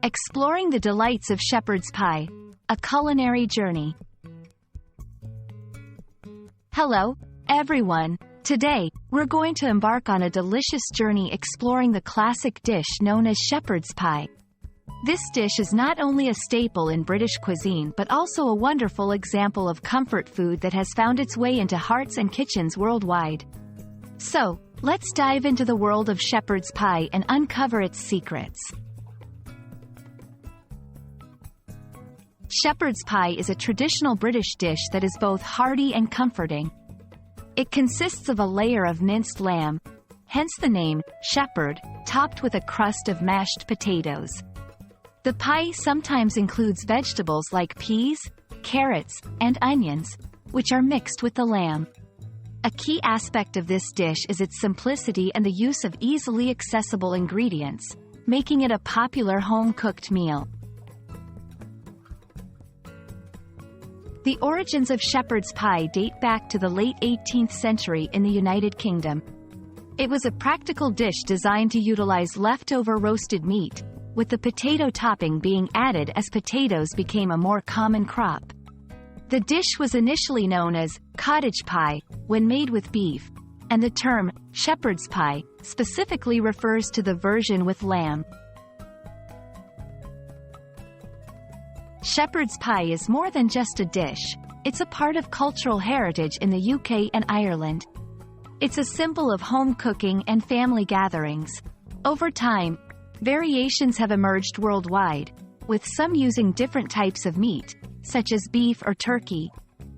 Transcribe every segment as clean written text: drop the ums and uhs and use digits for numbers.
Exploring the delights of shepherd's pie, a culinary journey. Hello, everyone. Today, we're going to embark on a delicious journey exploring the classic dish known as shepherd's pie. This dish is not only a staple in British cuisine but also a wonderful example of comfort food that has found its way into hearts and kitchens worldwide. So, let's dive into the world of shepherd's pie and uncover its secrets. Shepherd's pie is a traditional British dish that is both hearty and comforting. It consists of a layer of minced lamb, hence the name, shepherd, topped with a crust of mashed potatoes. The pie sometimes includes vegetables like peas, carrots, and onions, which are mixed with the lamb. A key aspect of this dish is its simplicity and the use of easily accessible ingredients, making it a popular home-cooked meal. The origins of shepherd's pie date back to the late 18th century in the United Kingdom. It was a practical dish designed to utilize leftover roasted meat, with the potato topping being added as potatoes became a more common crop. The dish was initially known as cottage pie when made with beef, and the term shepherd's pie specifically refers to the version with lamb. Shepherd's pie is more than just a dish. It's a part of cultural heritage in the UK and Ireland. It's a symbol of home cooking and family gatherings. Over time, variations have emerged worldwide, with some using different types of meat, such as beef or turkey,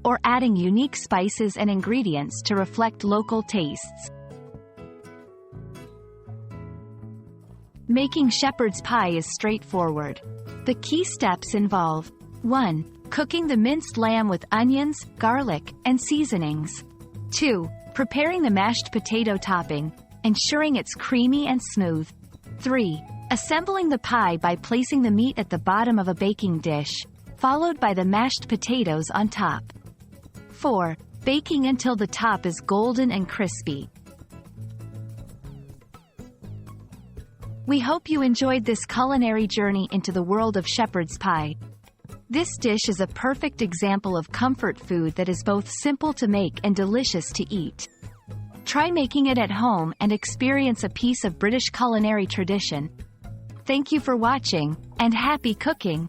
or adding unique spices and ingredients to reflect local tastes. Making shepherd's pie is straightforward. The key steps involve 1. Cooking the minced lamb with onions, garlic, and seasonings. 2. Preparing the mashed potato topping, ensuring it's creamy and smooth. 3. Assembling the pie by placing the meat at the bottom of a baking dish, followed by the mashed potatoes on top. 4. Baking until the top is golden and crispy. We hope you enjoyed this culinary journey into the world of shepherd's pie. This dish is a perfect example of comfort food that is both simple to make and delicious to eat. Try making it at home and experience a piece of British culinary tradition. Thank you for watching, and happy cooking!